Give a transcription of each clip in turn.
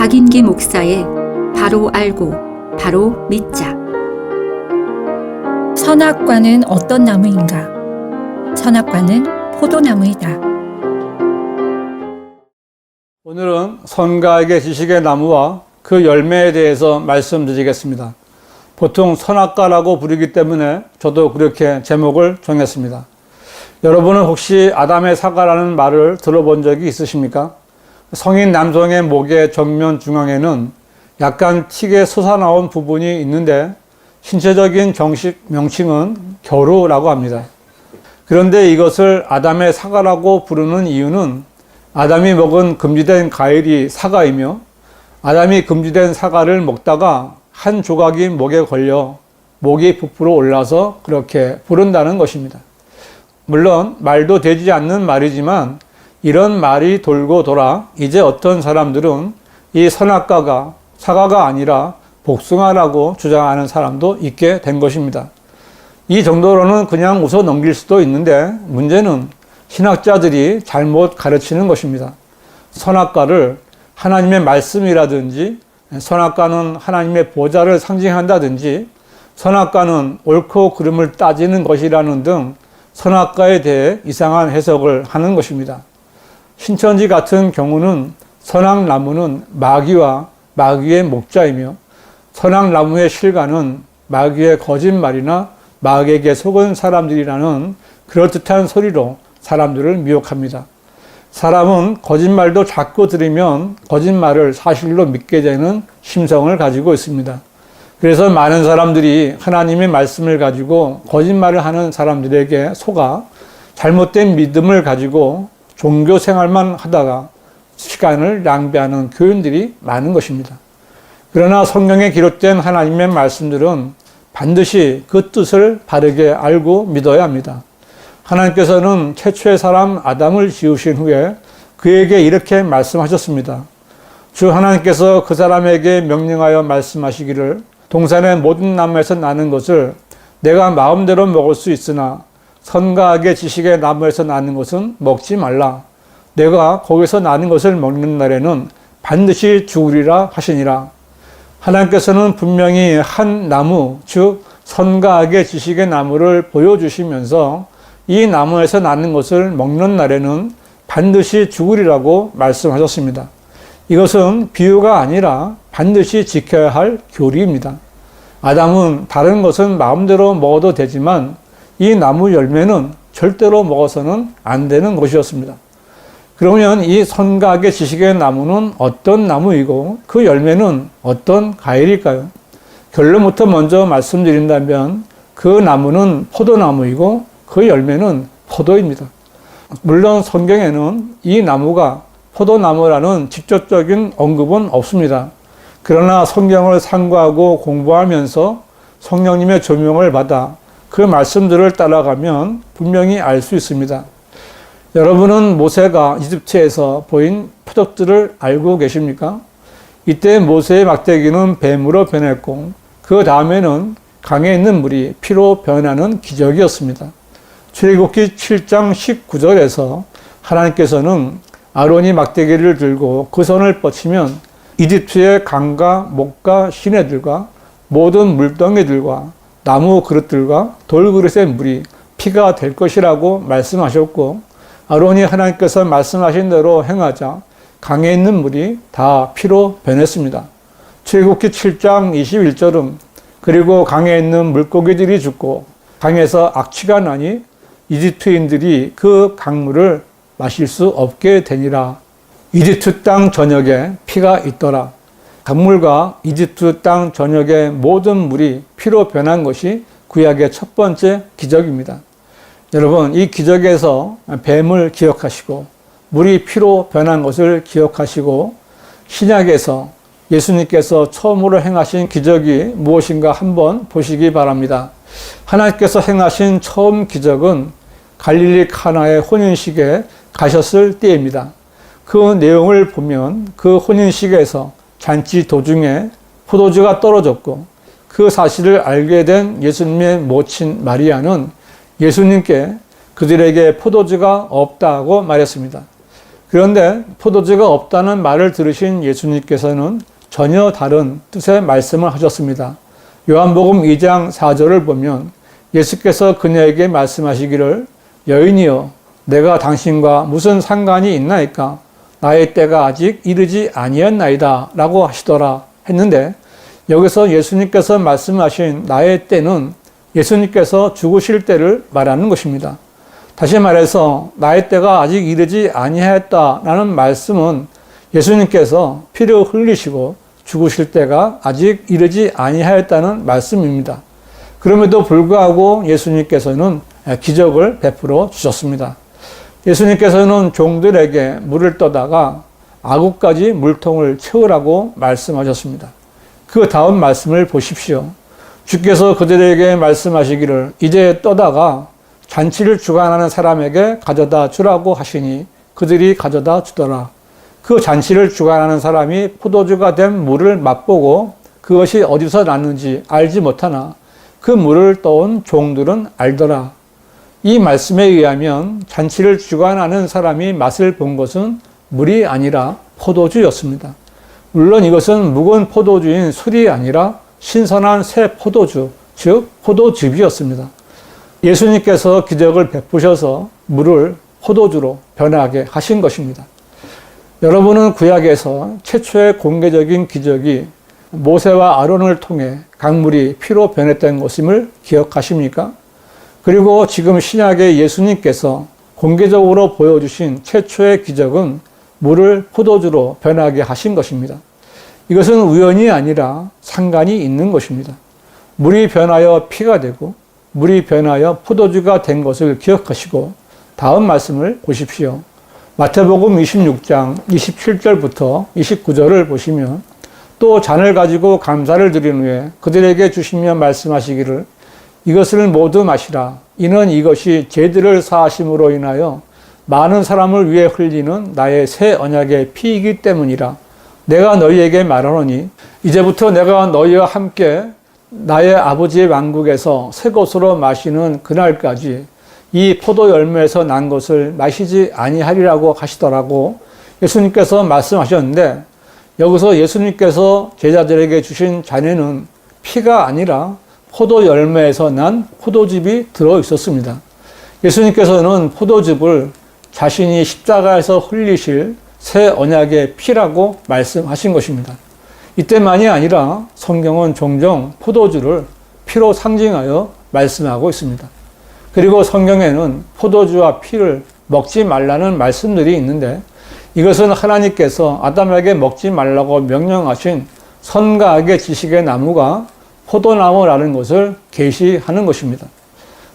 박인기 목사의 바로 알고 바로 믿자. 선악과는 어떤 나무인가? 선악과는 포도나무이다. 오늘은 선과에게 지식의 나무와 그 열매에 대해서 말씀드리겠습니다. 보통 선악과라고 부르기 때문에 저도 그렇게 제목을 정했습니다. 여러분은 혹시 아담의 사과라는 말을 들어본 적이 있으십니까? 성인 남성의 목의 정면 중앙에는 약간 튀게 솟아나온 부분이 있는데 신체적인 정식 명칭은 겨루라고 합니다. 그런데 이것을 아담의 사과라고 부르는 이유는 아담이 먹은 금지된 과일이 사과이며 아담이 금지된 사과를 먹다가 한 조각이 목에 걸려 목이 부풀어 올라서 그렇게 부른다는 것입니다. 물론 말도 되지 않는 말이지만 이런 말이 돌고 돌아 이제 어떤 사람들은 이 선악과가 사과가 아니라 복숭아라고 주장하는 사람도 있게 된 것입니다. 이 정도로는 그냥 웃어 넘길 수도 있는데 문제는 신학자들이 잘못 가르치는 것입니다. 선악과를 하나님의 말씀이라든지 선악과는 하나님의 보좌를 상징한다든지 선악과는 옳고 그름을 따지는 것이라는 등 선악과에 대해 이상한 해석을 하는 것입니다. 신천지 같은 경우는 선악나무는 마귀와 마귀의 목자이며 선악나무의 실과는 마귀의 거짓말이나 마귀에게 속은 사람들이라는 그럴듯한 소리로 사람들을 미혹합니다. 사람은 거짓말도 자꾸 들으면 거짓말을 사실로 믿게 되는 심성을 가지고 있습니다. 그래서 많은 사람들이 하나님의 말씀을 가지고 거짓말을 하는 사람들에게 속아 잘못된 믿음을 가지고 종교 생활만 하다가 시간을 낭비하는 교인들이 많은 것입니다. 그러나 성경에 기록된 하나님의 말씀들은 반드시 그 뜻을 바르게 알고 믿어야 합니다. 하나님께서는 최초의 사람 아담을 지으신 후에 그에게 이렇게 말씀하셨습니다. 주 하나님께서 그 사람에게 명령하여 말씀하시기를 동산의 모든 나무에서 나는 것을 내가 마음대로 먹을 수 있으나 선과 악의 지식의 나무에서 나는 것은 먹지 말라. 내가 거기서 나는 것을 먹는 날에는 반드시 죽으리라 하시니라. 하나님께서는 분명히 한 나무, 즉 선과 악의 지식의 나무를 보여주시면서 이 나무에서 나는 것을 먹는 날에는 반드시 죽으리라고 말씀하셨습니다. 이것은 비유가 아니라 반드시 지켜야 할 교리입니다. 아담은 다른 것은 마음대로 먹어도 되지만 이 나무 열매는 절대로 먹어서는 안 되는 것이었습니다. 그러면 이 선과 악의 지식의 나무는 어떤 나무이고 그 열매는 어떤 과일일까요? 결론부터 먼저 말씀드린다면 그 나무는 포도나무이고 그 열매는 포도입니다. 물론 성경에는 이 나무가 포도나무라는 직접적인 언급은 없습니다. 그러나 성경을 상고하고 공부하면서 성령님의 조명을 받아 그 말씀들을 따라가면 분명히 알 수 있습니다. 여러분은 모세가 이집트에서 보인 표적들을 알고 계십니까? 이때 모세의 막대기는 뱀으로 변했고 그 다음에는 강에 있는 물이 피로 변하는 기적이었습니다. 출애굽기 7장 19절에서 하나님께서는 아론이 막대기를 들고 그 손을 뻗치면 이집트의 강과 목과 시내들과 모든 물덩이들과 나무 그릇들과 돌그릇의 물이 피가 될 것이라고 말씀하셨고 아론이 하나님께서 말씀하신 대로 행하자 강에 있는 물이 다 피로 변했습니다. 출애굽기 7장 21절은 그리고 강에 있는 물고기들이 죽고 강에서 악취가 나니 이집트인들이 그 강물을 마실 수 없게 되니라. 이집트 땅 전역에 피가 있더라. 강물과 이집트 땅 전역의 모든 물이 피로 변한 것이 구약의 첫 번째 기적입니다. 여러분, 이 기적에서 뱀을 기억하시고 물이 피로 변한 것을 기억하시고 신약에서 예수님께서 처음으로 행하신 기적이 무엇인가 한번 보시기 바랍니다. 하나님께서 행하신 처음 기적은 갈릴리 카나의 혼인식에 가셨을 때입니다. 그 내용을 보면 그 혼인식에서 잔치 도중에 포도주가 떨어졌고 그 사실을 알게 된 예수님의 모친 마리아는 예수님께 그들에게 포도주가 없다고 말했습니다. 그런데 포도주가 없다는 말을 들으신 예수님께서는 전혀 다른 뜻의 말씀을 하셨습니다. 요한복음 2장 4절을 보면 예수께서 그녀에게 말씀하시기를 여인이여 내가 당신과 무슨 상관이 있나이까 나의 때가 아직 이르지 아니었나이다 라고 하시더라 했는데 여기서 예수님께서 말씀하신 나의 때는 예수님께서 죽으실 때를 말하는 것입니다. 다시 말해서 나의 때가 아직 이르지 아니하였다라는 말씀은 예수님께서 피를 흘리시고 죽으실 때가 아직 이르지 아니하였다는 말씀입니다. 그럼에도 불구하고 예수님께서는 기적을 베풀어 주셨습니다. 예수님께서는 종들에게 물을 떠다가 아구까지 물통을 채우라고 말씀하셨습니다. 그 다음 말씀을 보십시오. 주께서 그들에게 말씀하시기를 이제 떠다가 잔치를 주관하는 사람에게 가져다 주라고 하시니 그들이 가져다 주더라. 그 잔치를 주관하는 사람이 포도주가 된 물을 맛보고 그것이 어디서 났는지 알지 못하나 그 물을 떠온 종들은 알더라. 이 말씀에 의하면 잔치를 주관하는 사람이 맛을 본 것은 물이 아니라 포도주였습니다. 물론 이것은 묵은 포도주인 술이 아니라 신선한 새 포도주, 즉 포도즙이었습니다. 예수님께서 기적을 베푸셔서 물을 포도주로 변하게 하신 것입니다. 여러분은 구약에서 최초의 공개적인 기적이 모세와 아론을 통해 강물이 피로 변했던 것임을 기억하십니까? 그리고 지금 신약의 예수님께서 공개적으로 보여주신 최초의 기적은 물을 포도주로 변하게 하신 것입니다. 이것은 우연이 아니라 상관이 있는 것입니다. 물이 변하여 피가 되고 물이 변하여 포도주가 된 것을 기억하시고 다음 말씀을 보십시오. 마태복음 26장 27절부터 29절을 보시면 또 잔을 가지고 감사를 드린 후에 그들에게 주시며 말씀하시기를 이것을 모두 마시라. 이는 이것이 죄들을 사하심으로 인하여 많은 사람을 위해 흘리는 나의 새 언약의 피이기 때문이라. 내가 너희에게 말하노니 이제부터 내가 너희와 함께 나의 아버지의 왕국에서 새 것으로 마시는 그날까지 이 포도 열매에서 난 것을 마시지 아니하리라고 하시더라고 예수님께서 말씀하셨는데 여기서 예수님께서 제자들에게 주신 잔에는 피가 아니라 포도 열매에서 난 포도즙이 들어 있었습니다. 예수님께서는 포도즙을 자신이 십자가에서 흘리실 새 언약의 피라고 말씀하신 것입니다. 이때만이 아니라 성경은 종종 포도주를 피로 상징하여 말씀하고 있습니다. 그리고 성경에는 포도주와 피를 먹지 말라는 말씀들이 있는데 이것은 하나님께서 아담에게 먹지 말라고 명령하신 선과 악의 지식의 나무가 포도나무라는 것을 계시하는 것입니다.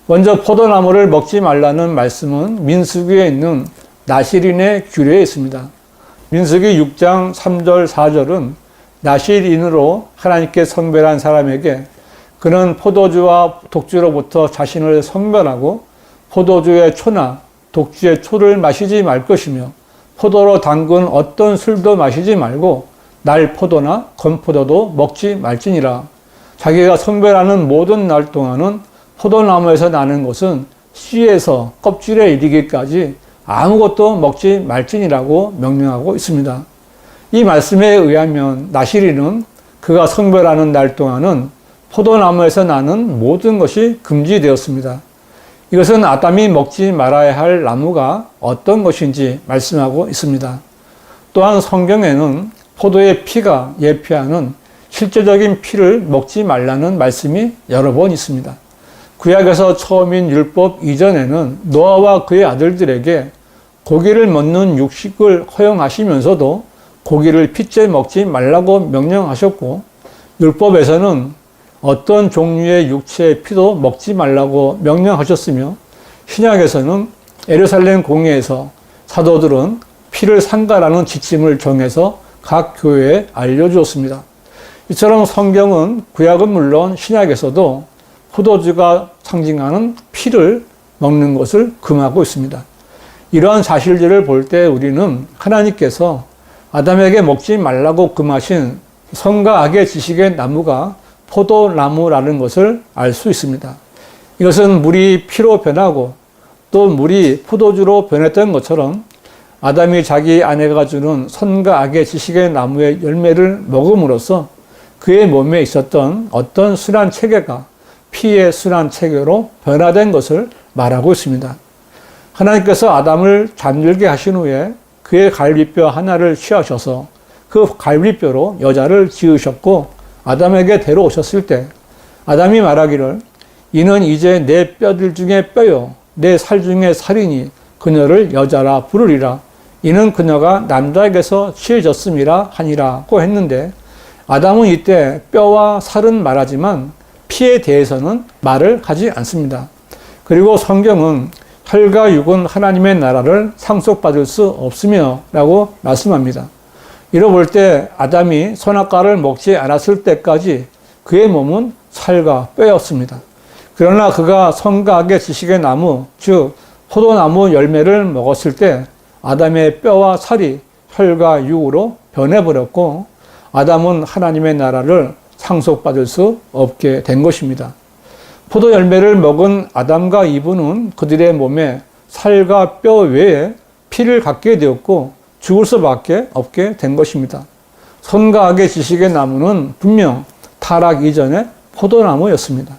먼저 포도나무를 먹지 말라는 말씀은 민수기에 있는 나실인의 규례에 있습니다. 민수기 6장 3절 4절은 나실인으로 하나님께 성별한 사람에게 그는 포도주와 독주로부터 자신을 성별하고 포도주의 초나 독주의 초를 마시지 말 것이며 포도로 담근 어떤 술도 마시지 말고 날포도나 건포도도 먹지 말지니라. 자기가 성별하는 모든 날 동안은 포도나무에서 나는 것은 씨에서 껍질에 이르기까지 아무것도 먹지 말지니라고 명령하고 있습니다. 이 말씀에 의하면 나실인은 그가 성별하는 날 동안은 포도나무에서 나는 모든 것이 금지되었습니다. 이것은 아담이 먹지 말아야 할 나무가 어떤 것인지 말씀하고 있습니다. 또한 성경에는 포도의 피가 예표하는 실제적인 피를 먹지 말라는 말씀이 여러 번 있습니다. 구약에서 처음인 율법 이전에는 노아와 그의 아들들에게 고기를 먹는 육식을 허용하시면서도 고기를 피째 먹지 말라고 명령하셨고 율법에서는 어떤 종류의 육체의 피도 먹지 말라고 명령하셨으며 신약에서는 예루살렘 공회에서 사도들은 피를 상가라는 지침을 정해서 각 교회에 알려주었습니다. 이처럼 성경은 구약은 물론 신약에서도 포도주가 상징하는 피를 먹는 것을 금하고 있습니다. 이러한 사실들을 볼 때 우리는 하나님께서 아담에게 먹지 말라고 금하신 선과 악의 지식의 나무가 포도나무라는 것을 알 수 있습니다. 이것은 물이 피로 변하고 또 물이 포도주로 변했던 것처럼 아담이 자기 아내가 주는 선과 악의 지식의 나무의 열매를 먹음으로써 그의 몸에 있었던 어떤 순환 체계가 피의 순환 체계로 변화된 것을 말하고 있습니다. 하나님께서 아담을 잠들게 하신 후에 그의 갈비뼈 하나를 취하셔서 그 갈비뼈로 여자를 지으셨고 아담에게 데려오셨을 때 아담이 말하기를 이는 이제 내 뼈들 중에 뼈요 내 살 중에 살이니 그녀를 여자라 부르리라. 이는 그녀가 남자에게서 취해졌음이라 하니라고 했는데 아담은 이때 뼈와 살은 말하지만 피에 대해서는 말을 하지 않습니다. 그리고 성경은 혈과 육은 하나님의 나라를 상속받을 수 없으며 라고 말씀합니다. 이로 볼 때 아담이 선악과를 먹지 않았을 때까지 그의 몸은 살과 뼈였습니다. 그러나 그가 선과 악의 지식의 나무, 즉 포도나무 열매를 먹었을 때 아담의 뼈와 살이 혈과 육으로 변해버렸고 아담은 하나님의 나라를 상속받을 수 없게 된 것입니다. 포도 열매를 먹은 아담과 이브는 그들의 몸에 살과 뼈 외에 피를 갖게 되었고 죽을 수밖에 없게 된 것입니다. 선과 악의 지식의 나무는 분명 타락 이전의 포도나무였습니다.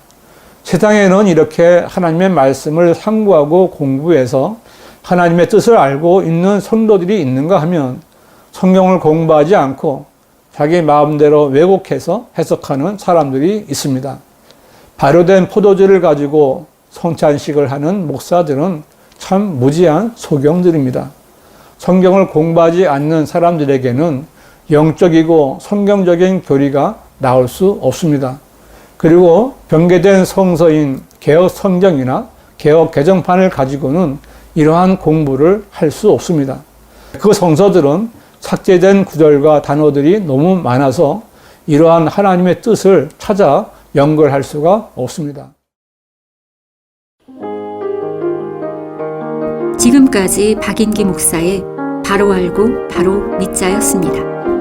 세상에는 이렇게 하나님의 말씀을 상고하고 공부해서 하나님의 뜻을 알고 있는 성도들이 있는가 하면 성경을 공부하지 않고 자기 마음대로 왜곡해서 해석하는 사람들이 있습니다. 발효된 포도주를 가지고 성찬식을 하는 목사들은 참 무지한 소경들입니다. 성경을 공부하지 않는 사람들에게는 영적이고 성경적인 교리가 나올 수 없습니다. 그리고 변개된 성서인 개역 성경이나 개역 개정판을 가지고는 이러한 공부를 할 수 없습니다. 그 성서들은 삭제된 구절과 단어들이 너무 많아서 이러한 하나님의 뜻을 찾아 연결할 수가 없습니다. 지금까지 박인기 목사의 바로 알고 바로 믿자였습니다.